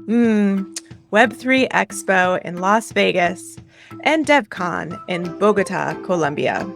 Web3 Expo in Las Vegas and DevCon in Bogotá, Colombia.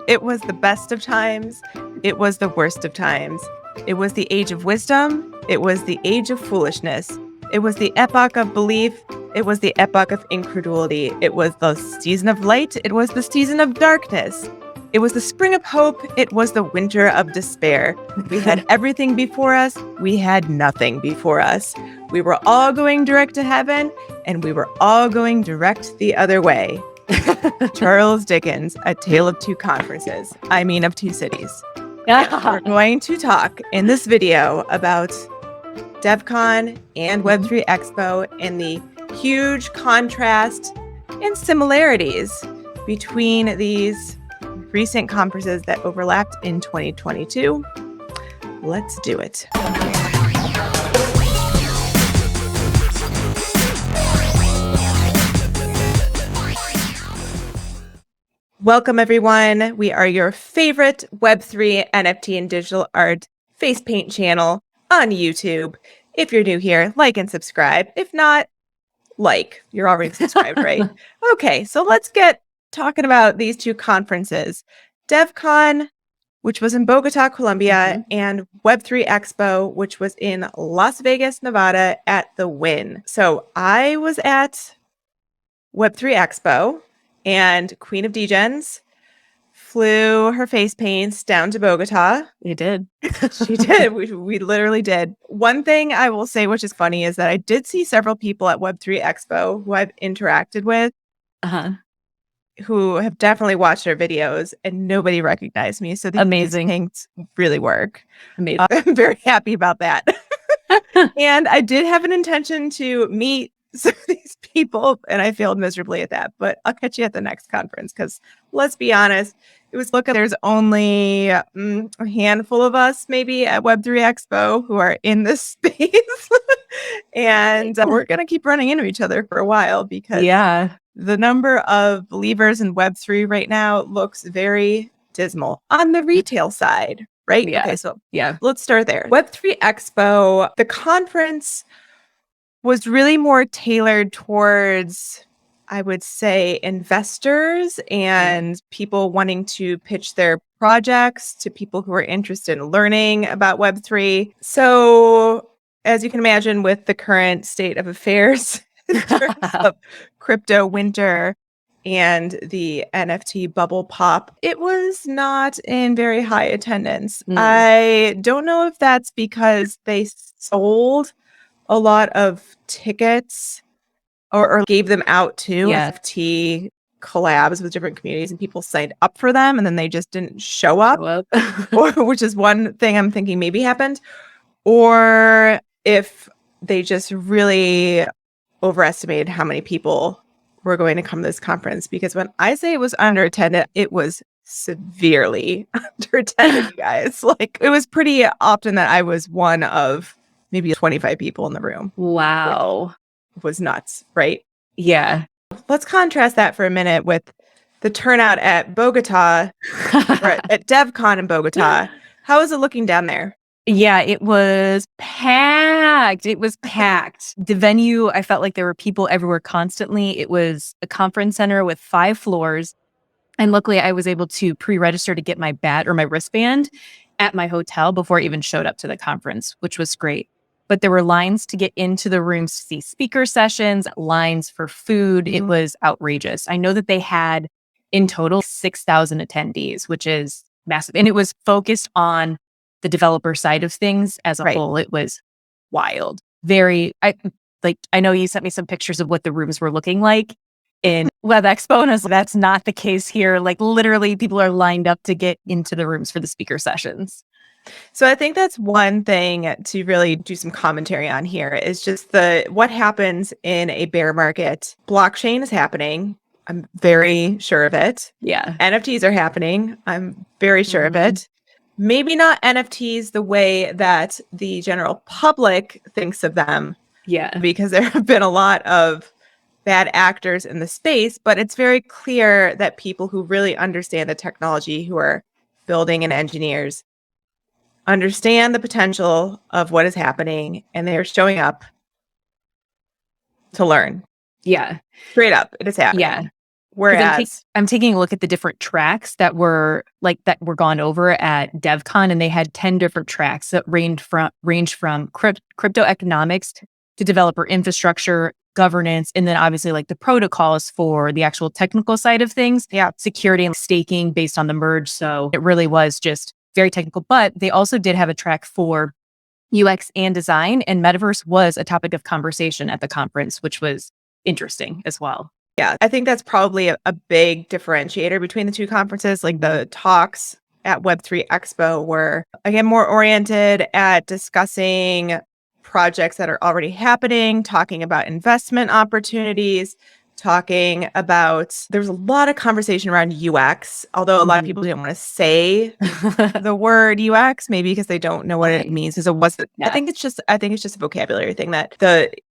It was the best of times. It was the worst of times. It was the age of wisdom. It was the age of foolishness. It was the epoch of belief. It was the epoch of incredulity. It was the season of light. It was the season of darkness. It was the spring of hope. It was the winter of despair. We had everything before us. We had nothing before us. We were all going direct to heaven, and we were all going direct the other way. Charles Dickens, A Tale of Two Conferences. I mean, of two cities. We're going to talk in this video about DevCon and Web3 Expo and the huge contrast and similarities between these recent conferences that overlapped in 2022. Let's do it. Welcome, everyone. We are your favorite Web3 NFT and digital art face paint channel on YouTube. If you're new here, like and subscribe. If not, you're already subscribed, right? Okay, so let's get talking about these two conferences. DevCon, which was in Bogotá, Colombia, and Web3 Expo, which was in Las Vegas, Nevada at the Wynn. So I was at Web3 Expo, and Queen of Degens flew her face paints down to Bogotá. You did. She did. We literally did. One thing I will say, which is funny, is that I did see several people at Web3 Expo who I've interacted with, who have definitely watched our videos, and nobody recognized me. So these paints really work. Amazing. I'm very happy about that. And I did have an intention to meet some of these people, and I failed miserably at that. But I'll catch you at the next conference, because let's be honest, there's only a handful of us maybe at Web3 Expo who are in this space. And we're going to keep running into each other for a while, because the number of believers in Web3 right now looks very dismal on the retail side, right? Yeah. Okay, so let's start there. Web3 Expo, the conference was really more tailored towards, I would say, investors and people wanting to pitch their projects to people who are interested in learning about Web3. So, as you can imagine, with the current state of affairs in terms of crypto winter and the NFT bubble pop, it was not in very high attendance. I don't know if that's because they sold a lot of tickets or gave them out to NFT collabs with different communities, and people signed up for them and then they just didn't show up. Which is one thing I'm thinking maybe happened. Or if they just really overestimated how many people were going to come to this conference, because when I say it was underattended, it was severely underattended, guys. It was pretty often that I was one of maybe 25 people in the room. Wow. It was nuts, right? Yeah. Let's contrast that for a minute with the turnout at Bogotá, or at DevCon in Bogotá. How is it looking down there? Yeah, it was packed. The venue, I felt like there were people everywhere constantly. It was a conference center with 5 floors. And luckily, I was able to pre-register to get my badge or my wristband at my hotel before I even showed up to the conference, which was great. But there were lines to get into the rooms to see speaker sessions, lines for food. It was outrageous. I know that they had in total 6,000 attendees, which is massive. And it was focused on the developer side of things as a whole. It was wild. I know you sent me some pictures of what the rooms were looking like in Web Expo, and that's not the case here. Literally, people are lined up to get into the rooms for the speaker sessions. So I think that's one thing to really do some commentary on here, is just what happens in a bear market. Blockchain is happening. I'm very sure of it. Yeah. NFTs are happening. I'm very sure of it. Maybe not NFTs the way that the general public thinks of them. Yeah. Because there have been a lot of bad actors in the space, but it's very clear that people who really understand the technology, who are building and engineers, understand the potential of what is happening, and they're showing up to learn. Yeah. Straight up, it is happening. Yeah. Whereas I'm taking a look at the different tracks that were gone over at DevCon, and they had 10 different tracks that range from crypto economics to developer infrastructure, governance, and then obviously like the protocols for the actual technical side of things. Yeah. Security and staking based on the merge. So it really was just very technical, but they also did have a track for UX and design, and metaverse was a topic of conversation at the conference, which was interesting as well. Yeah, I think that's probably a big differentiator between the two conferences. Like the talks at Web3 Expo were, again, more oriented at discussing projects that are already happening, talking about investment opportunities, talking about, there was a lot of conversation around UX, although a lot of people didn't want to say the word UX, maybe because they don't know what it means. Because it wasn't, I think it's just a vocabulary thing that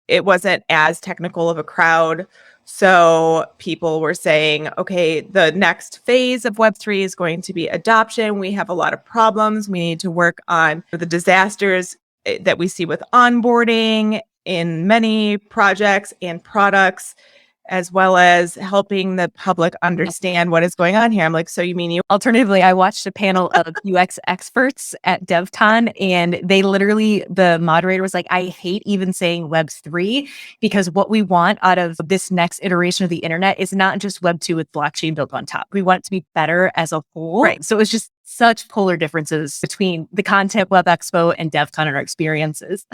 it wasn't as technical of a crowd. So people were saying, okay, the next phase of Web3 is going to be adoption. We have a lot of problems. We need to work on the disasters that we see with onboarding in many projects and products, as well as helping the public understand what is going on here. I'm like, so you mean you? Alternatively, I watched a panel of UX experts at DevCon, and the moderator was like, I hate even saying Web3, because what we want out of this next iteration of the internet is not just Web2 with blockchain built on top. We want it to be better as a whole. Right. So it was just such polar differences between the Content Web Expo and DevCon and our experiences.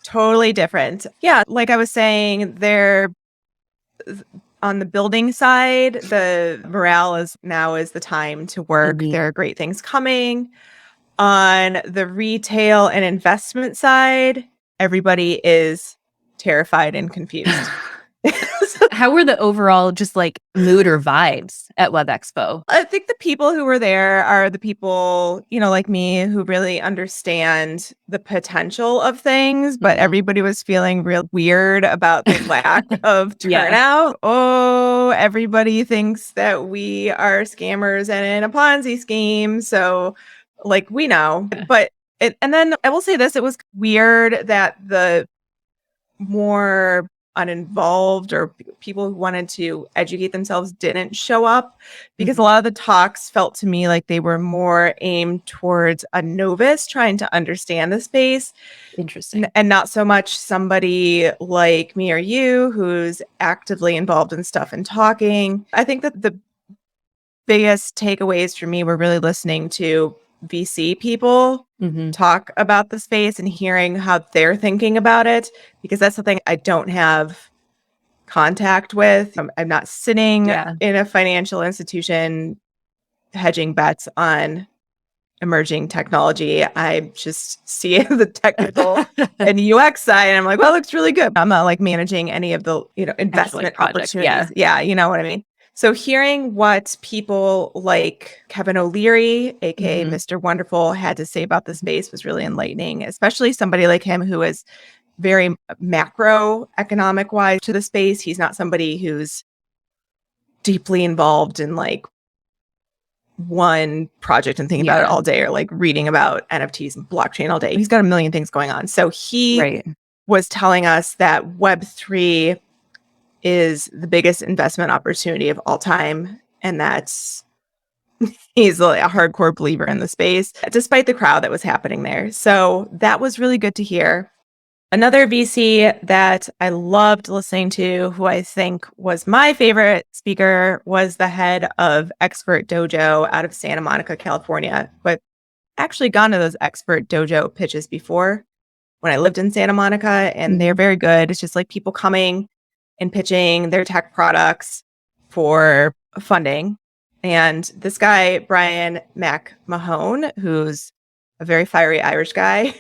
Totally different. Yeah. Like I was saying, on the building side, the morale is the time to work. There are great things coming. On the retail and investment side, everybody is terrified and confused. How were the overall just like mood or vibes at Web Expo? I think the people who were there are the people, like me, who really understand the potential of things, but everybody was feeling real weird about the lack of turnout. Oh, everybody thinks that we are scammers and in a Ponzi scheme. So like we know, but and then I will say this, it was weird that the more uninvolved or people who wanted to educate themselves didn't show up, because a lot of the talks felt to me like they were more aimed towards a novice trying to understand the space. Interesting. And not so much somebody like me or you who's actively involved in stuff and talking. I think that the biggest takeaways for me were really listening to VC people talk about the space and hearing how they're thinking about it, because that's something I don't have contact with. I'm not sitting in a financial institution hedging bets on emerging technology. I just see the technical and UX side, and I'm like, well, it looks really good. I'm not like managing any of the investment opportunities. Yeah, you know what I mean? So hearing what people like Kevin O'Leary, aka Mr. Wonderful, had to say about the space was really enlightening, especially somebody like him who is very macroeconomic wise to the space. He's not somebody who's deeply involved in like one project and thinking about it all day, or like reading about NFTs and blockchain all day. He's got a million things going on. So he was telling us that Web3 is the biggest investment opportunity of all time. And that's, he's a hardcore believer in the space, despite the crowd that was happening there. So that was really good to hear. Another VC that I loved listening to, who I think was my favorite speaker, was the head of Expert Dojo out of Santa Monica, California. But actually gone to those Expert Dojo pitches before when I lived in Santa Monica, and they're very good. It's just like people coming and pitching their tech products for funding. And this guy, Brian McMahon, who's a very fiery Irish guy,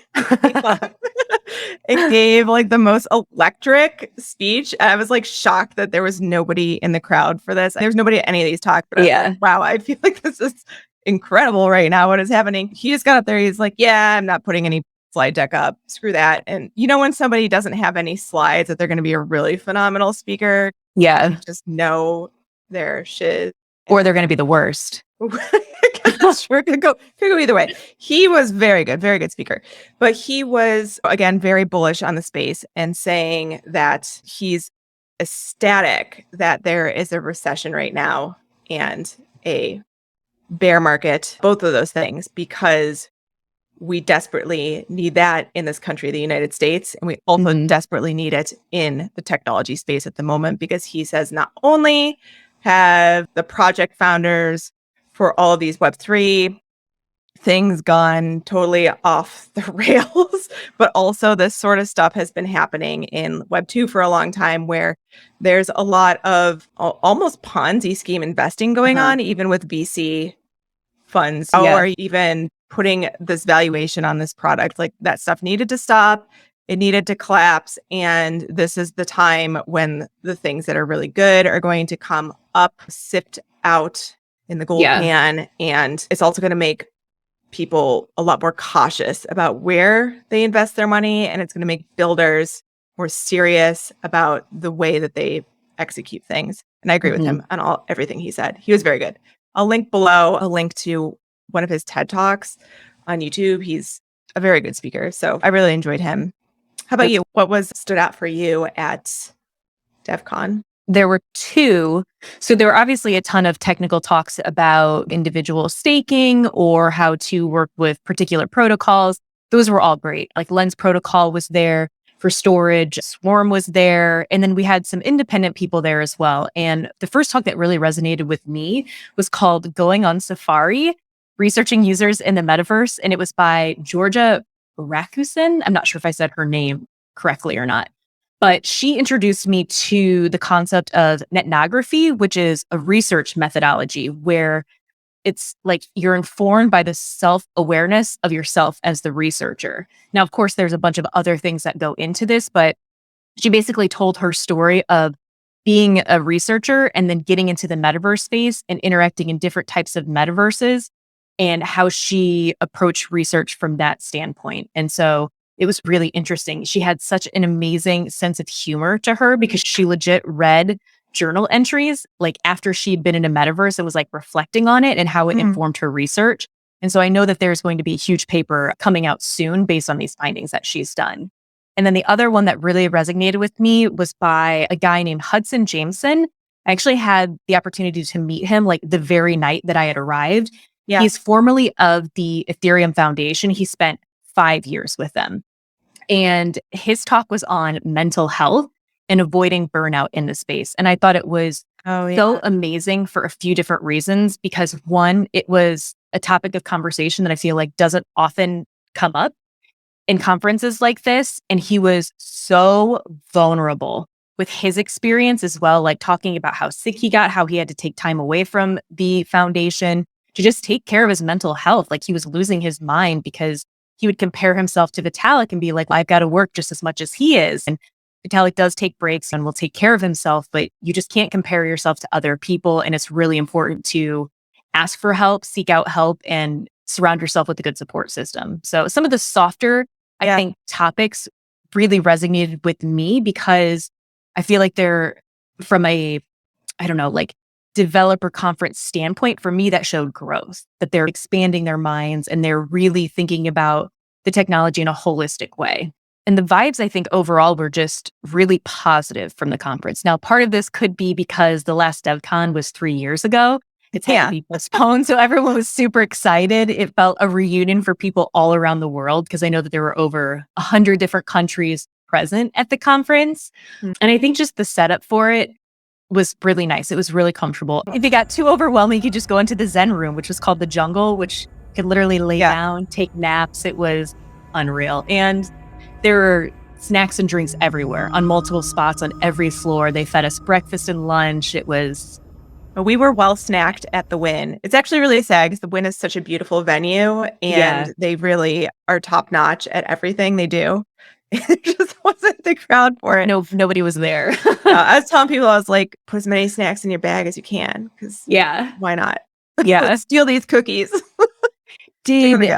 it gave like the most electric speech. I was like shocked that there was nobody in the crowd for this. There's nobody at any of these talks, but I was like, wow, I feel like this is incredible right now. What is happening? He just got up there. He's like, yeah, I'm not putting any slide deck up. Screw that. And when somebody doesn't have any slides, that they're going to be a really phenomenal speaker. Yeah. Just know their shit. Or they're going to be the worst. Sure, could go either way. He was very good speaker. But he was, again, very bullish on the space and saying that he's ecstatic that there is a recession right now and a bear market, both of those things, because we desperately need that in this country, the United States. And we also desperately need it in the technology space at the moment, because he says not only have the project founders for all of these Web3 things gone totally off the rails, but also this sort of stuff has been happening in Web2 for a long time, where there's a lot of almost Ponzi scheme investing going on, even with VC funds, or even putting this valuation on this product. Like, that stuff needed to stop. It needed to collapse. And this is the time when the things that are really good are going to come up, sift out in the gold pan. And it's also going to make people a lot more cautious about where they invest their money. And it's going to make builders more serious about the way that they execute things. And I agree with him on everything he said. He was very good. I'll link below a link to one of his TED Talks on YouTube. He's a very good speaker. So I really enjoyed him. How about you? What stood out for you at DevCon? There were two. So there were obviously a ton of technical talks about individual staking or how to work with particular protocols. Those were all great. Like Lens Protocol was there for storage, Swarm was there, and then we had some independent people there as well. And the first talk that really resonated with me was called Going on Safari, Researching Users in the Metaverse. And it was by Georgia Rakusen. I'm not sure if I said her name correctly or not. But she introduced me to the concept of netnography, which is a research methodology where it's like you're informed by the self-awareness of yourself as the researcher. Now, of course, there's a bunch of other things that go into this, but she basically told her story of being a researcher and then getting into the metaverse space and interacting in different types of metaverses and how she approached research from that standpoint. And so it was really interesting. She had such an amazing sense of humor to her because she legit read journal entries like after she'd been in a metaverse and was like reflecting on it and how it informed her research. And so I know that there's going to be a huge paper coming out soon based on these findings that she's done. And then the other one that really resonated with me was by a guy named Hudson Jameson. I actually had the opportunity to meet him like the very night that I had arrived. Yeah. He's formerly of the Ethereum Foundation. He spent 5 years with them. And his talk was on mental health and avoiding burnout in the space. And I thought it was so amazing for a few different reasons, because one, it was a topic of conversation that I feel like doesn't often come up in conferences like this. And he was so vulnerable with his experience as well, like talking about how sick he got, how he had to take time away from the foundation to just take care of his mental health. Like he was losing his mind because he would compare himself to Vitalik and be like, I've got to work just as much as he is. And Vitalik does take breaks and will take care of himself, but you just can't compare yourself to other people. And it's really important to ask for help, seek out help, and surround yourself with a good support system. So some of the softer, I think, topics really resonated with me because I feel like they're from a, like developer conference standpoint. For me, that showed growth, that they're expanding their minds and they're really thinking about the technology in a holistic way. And the vibes, I think, overall were just really positive from the conference. Now, part of this could be because the last DevCon was 3 years ago. It's had to be postponed. So everyone was super excited. It felt a reunion for people all around the world because I know that there were over 100 different countries present at the conference. And I think just the setup for it was really nice. It was really comfortable. If it got too overwhelming, you could just go into the Zen room, which was called the Jungle, which you could literally lay down, take naps. It was unreal. And there were snacks and drinks everywhere on multiple spots on every floor. They fed us breakfast and lunch. It was... We were well snacked at the Wynn. It's actually really sad because the Wynn is such a beautiful venue and they really are top notch at everything they do. It just wasn't the crowd for it. No, nobody was there. I was telling people, I was like, put as many snacks in your bag as you can because why not? Yeah. Steal these cookies. Did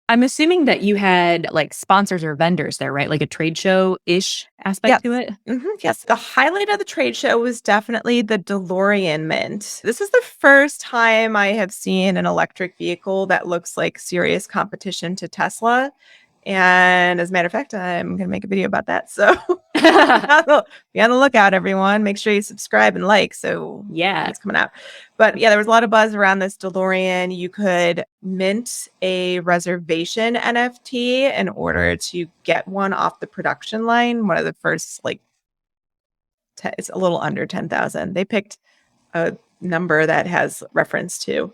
I'm assuming that you had like sponsors or vendors there, right? Like a trade show-ish aspect to it? Yes. The highlight of the trade show was definitely the DeLorean Mint. This is the first time I have seen an electric vehicle that looks like serious competition to Tesla. And as a matter of fact, I'm going to make a video about that. So be on the lookout, everyone. Make sure you subscribe and like. So Yeah. it's coming out. But yeah, there was a lot of buzz around this DeLorean. You could mint a reservation NFT in order to get one off the production line. One of the first, like, it's a little under 10,000. They picked a number that has reference to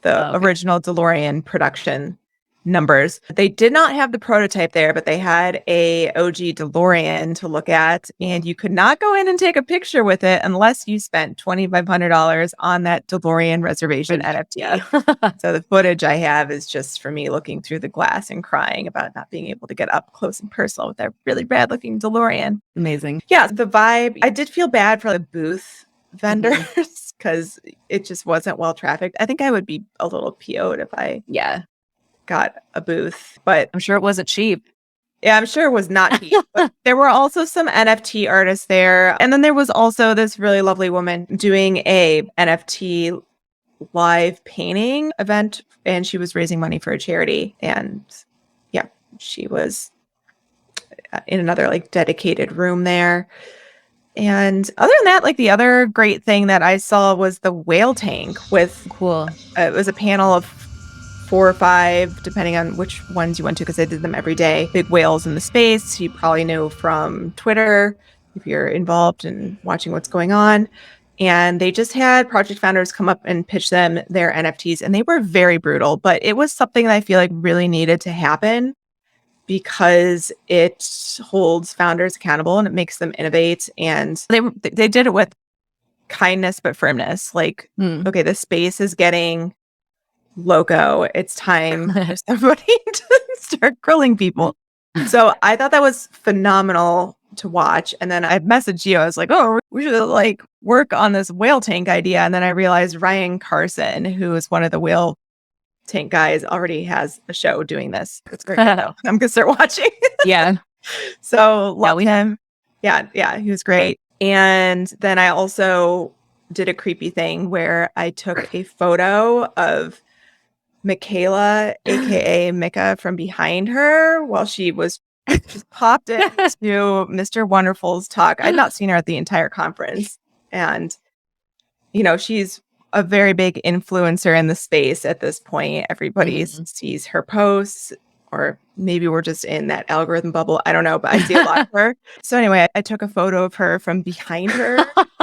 the original DeLorean production numbers. They did not have the prototype there, but they had a OG DeLorean to look at, and you could not go in and take a picture with it unless you spent $2,500 on that DeLorean reservation NFT. So the footage I have is just for me looking through the glass and crying about not being able to get up close and personal with that really bad looking DeLorean. Amazing. Yeah, the vibe. I did feel bad for the booth vendors because it just wasn't well trafficked. I think I would be a little PO'd if I got a booth, but I'm sure it wasn't cheap. Yeah, I'm sure it was not cheap. But there were also some NFT artists there. And then there was also this really lovely woman doing a NFT live painting event, and she was raising money for a charity. And yeah, she was in another like dedicated room there. And other than that, like the other great thing that I saw was the whale tank with it was a panel of 4 or 5, depending on which ones you went to, because I did them every day. Big whales in the space. You probably know from Twitter if you're involved in watching what's going on. And they just had project founders come up and pitch them their NFTs, and they were very brutal. But it was something that I feel like really needed to happen because it holds founders accountable and it makes them innovate. And they did it with kindness but firmness. Like, okay, this space is getting loco. It's time for somebody to start grilling people. So I thought that was phenomenal to watch. And then I messaged you. I was like, oh, we should like work on this whale tank idea. And then I realized Ryan Carson, who is one of the whale tank guys, already has a show doing this. It's great. I'm gonna start watching. So love him. Yeah, he was great. And then I also did a creepy thing where I took a photo of Michaela, aka Mika, from behind her while she was just popped into Mr. Wonderful's talk. I'd not seen her at the entire conference. And, you know, she's a very big influencer in the space at this point. Everybody sees her posts, or maybe we're just in that algorithm bubble. I don't know, but I see a lot of her. So anyway, I took a photo of her from behind her,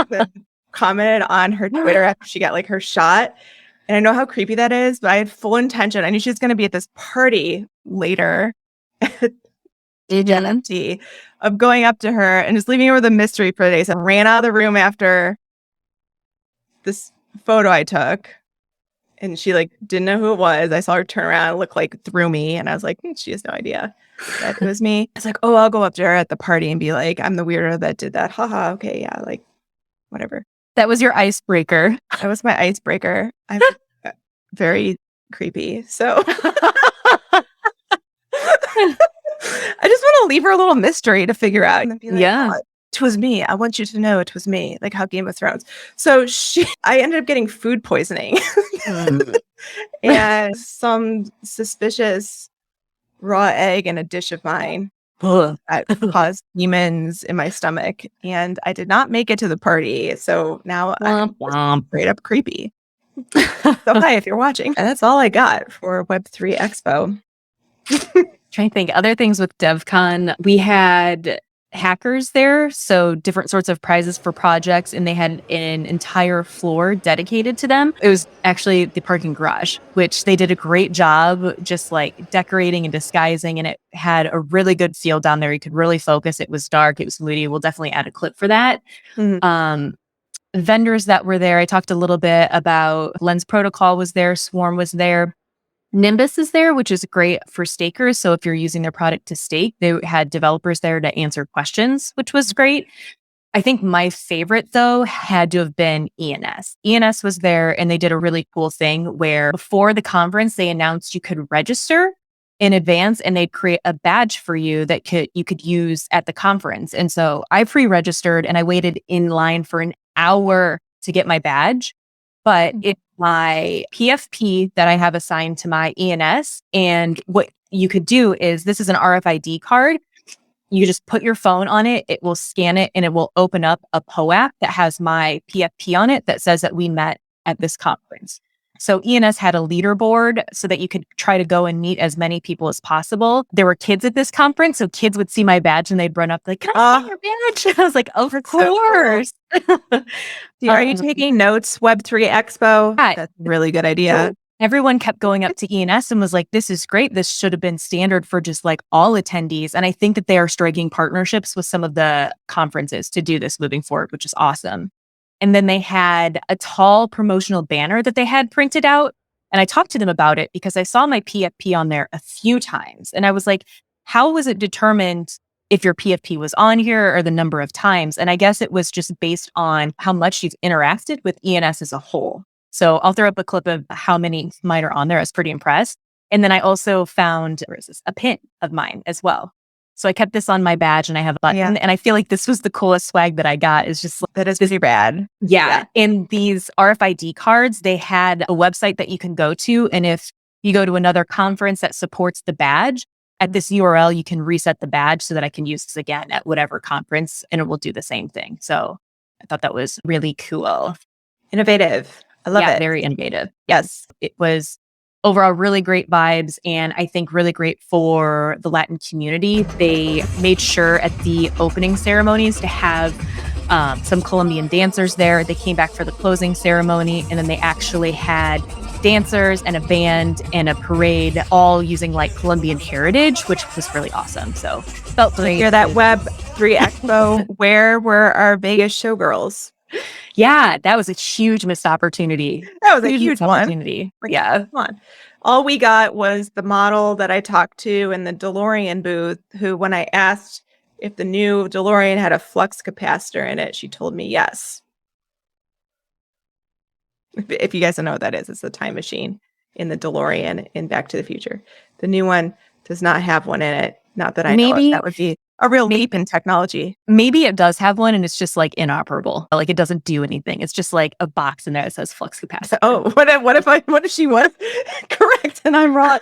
that commented on her Twitter after she got like her shot. And I know how creepy that is, but I had full intention. I knew she was going to be at this party later at GNMT of going up to her and just leaving her with a mystery for the day. So I ran out of the room after this photo I took, and she like didn't know who it was. I saw her turn around and look like through me, and I was like, she has no idea that it was me. I was like, oh, I'll go up to her at the party and be like, I'm the weirdo that did that. Haha. Okay, yeah, like whatever. That was your icebreaker. That was my icebreaker. I'm very creepy. So I just want to leave her a little mystery to figure out. And then be like, oh, it was me. I want you to know it was me. Like how Game of Thrones. So I ended up getting food poisoning and some suspicious raw egg in a dish of mine. That caused demons in my stomach, and I did not make it to the party. So now I'm straight up creepy. So hi, if you're watching. And that's all I got for Web3 Expo. Trying to think other things with DevCon. We had hackers there, so different sorts of prizes for projects, and they had an entire floor dedicated to them. It was actually the parking garage, which they did a great job just like decorating and disguising, and it had a really good feel down there. You could really focus. It was dark. It was moody. We'll definitely add a clip for that. Vendors that were there, I talked a little bit about Lens Protocol was there, Swarm was there. Nimbus is there, which is great for stakers. So if you're using their product to stake, they had developers there to answer questions, which was great. I think my favorite, though, had to have been ENS. ENS was there, and they did a really cool thing where before the conference, they announced you could register in advance, and they'd create a badge for you that you could use at the conference. And so I pre-registered and I waited in line for an hour to get my badge. But it's my PFP that I have assigned to my ENS. And what you could do is, this is an RFID card. You just put your phone on it, it will scan it, and it will open up a POAP that has my PFP on it that says that we met at this conference. So ENS had a leaderboard so that you could try to go and meet as many people as possible. There were kids at this conference, so kids would see my badge and they'd run up like, "Can I see your badge?" I was like, "Of course." Are you taking notes, Web3 Expo? Yeah. That's a really good idea. Everyone kept going up to ENS and was like, "This is great. This should have been standard for just like all attendees." And I think that they are striking partnerships with some of the conferences to do this moving forward, which is awesome. And then they had a tall promotional banner that they had printed out. And I talked to them about it because I saw my PFP on there a few times. And I was like, how was it determined if your PFP was on here or the number of times? And I guess it was just based on how much you've interacted with ENS as a whole. So I'll throw up a clip of how many mine are on there. I was pretty impressed. And then I also found a pin of mine as well. So I kept this on my badge and I have a button. And I feel like this was the coolest swag that I got. Is just that is pretty rad. Yeah. And these RFID cards, they had a website that you can go to. And if you go to another conference that supports the badge, at this URL, you can reset the badge so that I can use this again at whatever conference and it will do the same thing. So I thought that was really cool. Innovative. I love it. Very innovative. Yes. It was overall really great vibes, and I think really great for the Latin community. They made sure at the opening ceremonies to have some Colombian dancers there. They came back for the closing ceremony, and then they actually had dancers and a band and a parade, all using like Colombian heritage, which was really awesome. So felt great. Hear that Web3 Expo. Where were our Vegas showgirls? Yeah, that was a huge missed opportunity. That was a huge opportunity. Yeah. Come on. All we got was the model that I talked to in the Delorean booth, who, when I asked if the new Delorean had a flux capacitor in it, she told me yes. If you guys don't know what that is, it's the time machine in the Delorean in Back to the Future. The new one does not have one in it. Not that I know of. That would be a real leap in technology. Maybe it does have one and it's just like inoperable. Like it doesn't do anything. It's just like a box in there that says flux capacitor. Oh, what if she was correct and I'm wrong?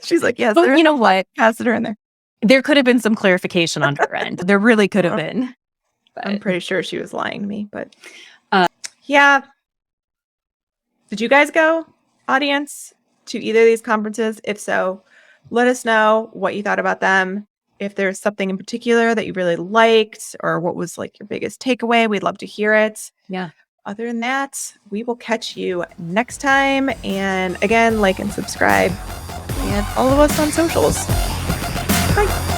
She's like, yes, but you know what? Capacitor in there. There could have been some clarification on her end. There really could have been. But I'm pretty sure she was lying to me, but yeah. Did you guys go, audience, to either of these conferences? If so, let us know what you thought about them. If there's something in particular that you really liked, or what was like your biggest takeaway, we'd love to hear it. Yeah. Other than that, we will catch you next time. And again, like and subscribe and follow us on socials. Bye.